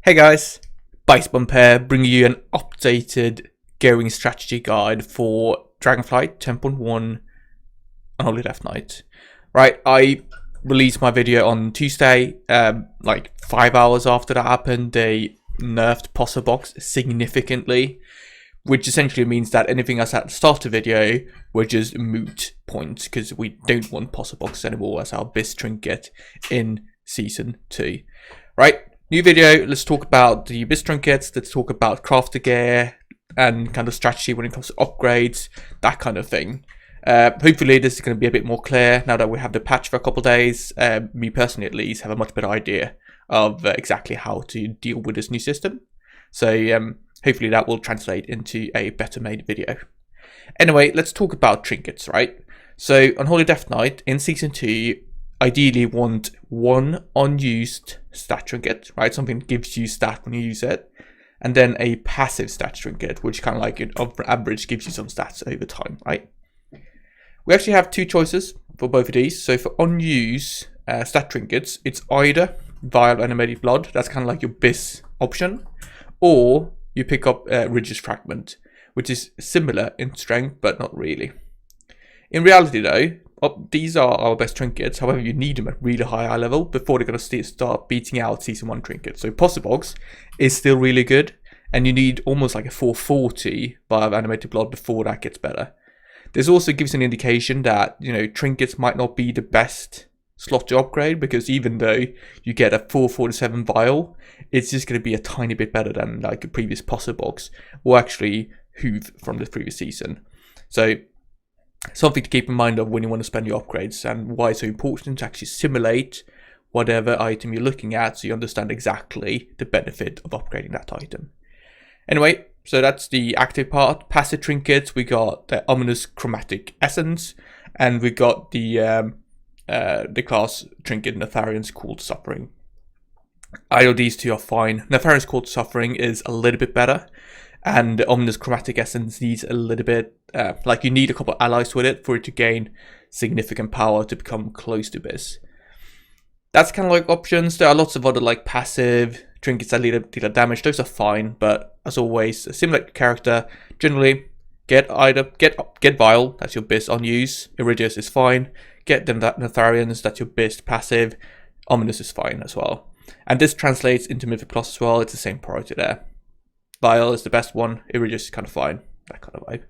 Hey guys, Base Bump here, bringing you an updated going strategy guide for Dragonflight 10.1 Unholy Death Knight. Right, I released my video on Tuesday, like 5 hours after that happened. They nerfed Puzzle Box significantly, which essentially means that anything I said at the start of the video were just moot points, because we don't want Puzzle Box anymore as our best trinket in Season 2. Right? New video, let's talk about the Abyss trinkets, let's talk about crafter gear and kind of strategy when it comes to upgrades, that kind of thing. Hopefully this is going to be a bit more clear now that we have the patch for a couple of days. Me personally at least have a much better idea of exactly how to deal with this new system. So hopefully that will translate into a better made video. Anyway, let's talk about trinkets, right? So Unholy Death Knight in Season 2, ideally want one unused stat trinket, right? Something that gives you stat when you use it. And then a passive stat trinket, which kind of like on average gives you some stats over time, right? We actually have two choices for both of these. So for unused stat trinkets, it's either Vial Animated Blood, that's kind of like your BIS option, or you pick up Ridge's Fragment, which is similar in strength, but not really. In reality though, these are our best trinkets, however you need them at really high level before they're going to start beating out Season 1 trinkets. So Puzzle Box is still really good, and you need almost like a 440 by Animated Blood before that gets better. This also gives an indication that, you know, trinkets might not be the best slot to upgrade, because even though you get a 447 vial, it's just going to be a tiny bit better than like a previous Puzzle Box, or actually Hoof from the previous season. So something to keep in mind of when you want to spend your upgrades, and why it's so important to actually simulate whatever item you're looking at so you understand exactly the benefit of upgrading that item. Anyway, so that's the active part. Passive trinkets, we got the Ominous Chromatic Essence, and we got the class trinket Nefarian's Call to Suffering. Either of these two are fine. Nefarian's Call to Suffering is a little bit better, and the Ominous Chromatic Essence needs a little bit, like you need a couple of allies with it for it to gain significant power to become close to this. That's kind of like options. There are lots of other like passive trinkets that deal damage. Those are fine, but as always, simulate your character. Generally, get Vial, that's your best unused. Iridius is fine. Get them that Nefarians, that's your best passive. Ominous is fine as well. And this translates into Mythic Plus as well. It's the same priority there. Vial is the best one. Iridius is kind of fine. That kind of vibe.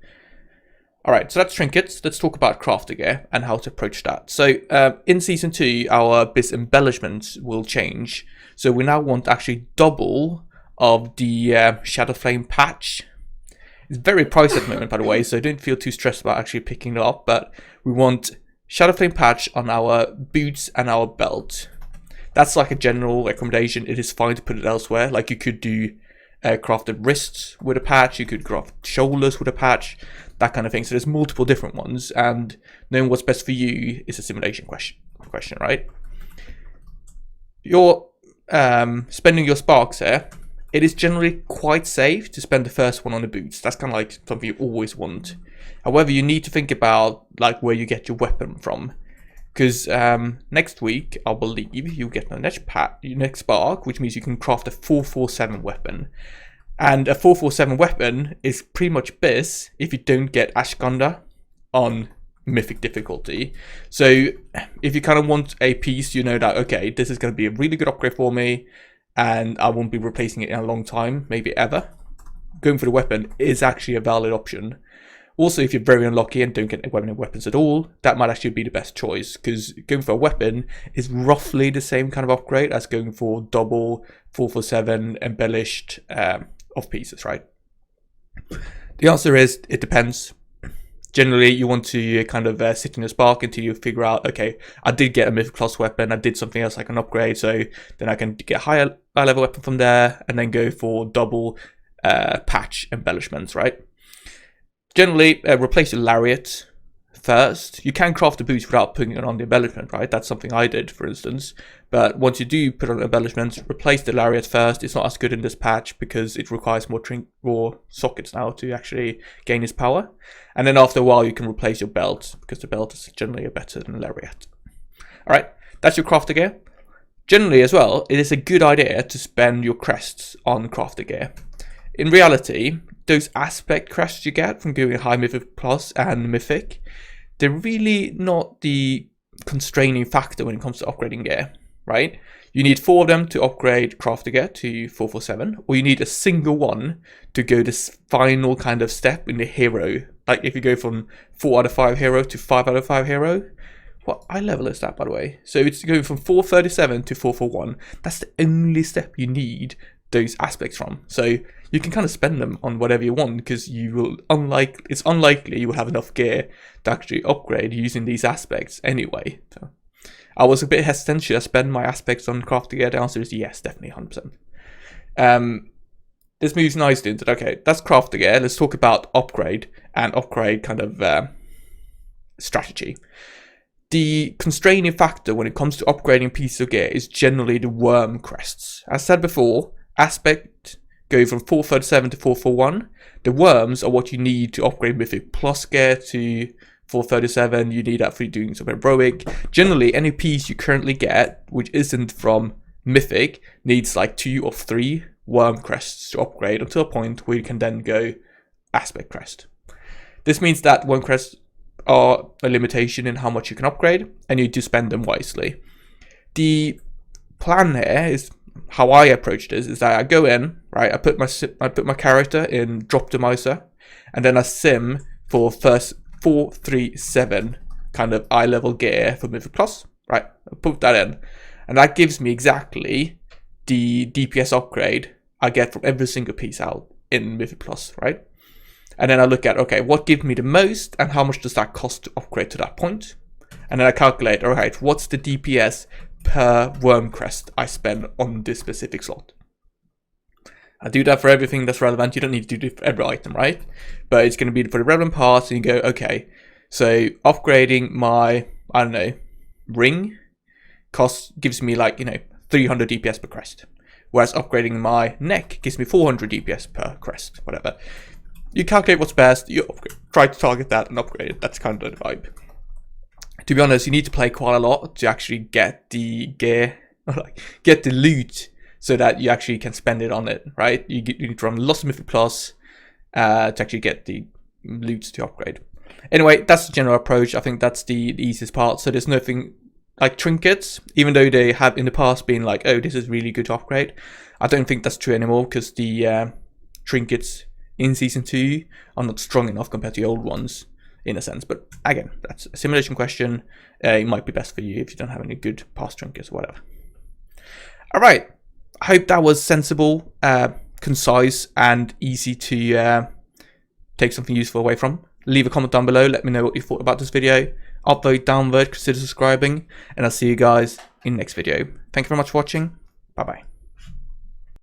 Alright, so that's trinkets. Let's talk about crafter gear and how to approach that. So in Season 2, our BIS embellishments will change. So we now want actually double of the Shadow Flame patch. It's very pricey at the moment, by the way, so don't feel too stressed about actually picking it up. But we want Shadow Flame patch on our boots and our belt. That's like a general recommendation. It is fine to put it elsewhere. Like you could do crafted wrists with a patch, you could craft shoulders with a patch, that kind of thing. So there's multiple different ones, and knowing what's best for you is a simulation question, right? You're spending your sparks here. It is generally quite safe to spend the first one on the boots. That's kind of like something you always want. However, you need to think about like where you get your weapon from, because next week I believe you get your next spark, which means you can craft a 447 weapon. And a 447 weapon is pretty much BIS if you don't get Ashganda on mythic difficulty. So if you kind of want a piece, you know that, okay, this is going to be a really good upgrade for me, and I won't be replacing it in a long time, maybe ever. Going for the weapon is actually a valid option. Also, if you're very unlucky and don't get weapons at all, that might actually be the best choice, because going for a weapon is roughly the same kind of upgrade as going for double 447 embellished of pieces, right? The answer is, it depends. Generally, you want to kind of sit in your spark until you figure out, okay, I did get a mythic class weapon, I did something else I can upgrade, so then I can get a higher level weapon from there, and then go for double patch embellishments, right? Generally, replace your lariat first. You can craft the boots without putting it on the embellishment, right? That's something I did, for instance. But once you do put on embellishments, replace the lariat first. It's not as good in this patch because it requires more sockets now to actually gain its power. And then after a while, you can replace your belt because the belt is generally better than the lariat. All right, that's your crafter gear. Generally as well, it is a good idea to spend your crests on crafter gear. In reality, those aspect crests you get from going high mythic plus and mythic, they're really not the constraining factor when it comes to upgrading gear, right? You need 4 of them to upgrade crafter gear to 447, or you need a single one to go this final kind of step in the hero. Like if you go from 4 out of 5 hero to 5 out of 5 hero. What eye level is that, by the way? So it's going from 437 to 441. That's the only step you need those aspects from. So you can kind of spend them on whatever you want because it's unlikely you will have enough gear to actually upgrade using these aspects anyway. So I was a bit hesitant. Should I spend my aspects on crafting gear? The answer is yes, definitely 100%. This moves nicely into, okay, that's crafter gear. Let's talk about upgrade and upgrade kind of strategy. The constraining factor when it comes to upgrading pieces of gear is generally the worm crests. As said before, aspect go from 437 to 441. The worms are what you need to upgrade Mythic Plus gear to 437. You need that for doing some heroic. Generally, any piece you currently get, which isn't from Mythic, needs like 2 or 3 worm crests to upgrade until a point where you can then go aspect crest. This means that worm crests are a limitation in how much you can upgrade, and you need to spend them wisely. The plan here is how I approach this is that I go in, right? I put my character in Droptomizer, and then I sim for first 437 kind of eye level gear for Mythic Plus, right? I put that in, and that gives me exactly the DPS upgrade I get from every single piece out in Mythic Plus, right? And then I look at, okay, what gives me the most and how much does that cost to upgrade to that point? And then I calculate, all right, what's the DPS per worm crest I spend on this specific slot? I do that for everything that's relevant. You don't need to do it for every item, right? But it's going to be for the relevant parts, and you go, okay, so upgrading my, I don't know, ring gives me like, 300 DPS per crest. Whereas upgrading my neck gives me 400 DPS per crest, whatever. You calculate what's best, you try to target that and upgrade it. That's kind of the vibe. To be honest, you need to play quite a lot to actually get the gear, get the loot, so that you actually can spend it on it, right? You need to run lots of Mythic Plus to actually get the loot to upgrade. Anyway, that's the general approach. I think that's the easiest part. So there's nothing like trinkets, even though they have in the past been like, oh, this is really good to upgrade. I don't think that's true anymore because the trinkets in Season 2 are not strong enough compared to the old ones, in a sense. But again, that's a simulation question. It might be best for you if you don't have any good past trinkets or whatever. Alright, I hope that was sensible, concise, and easy to take something useful away from. Leave a comment down below, let me know what you thought about this video. Upvote, downvote, consider subscribing, and I'll see you guys in the next video. Thank you very much for watching. Bye bye.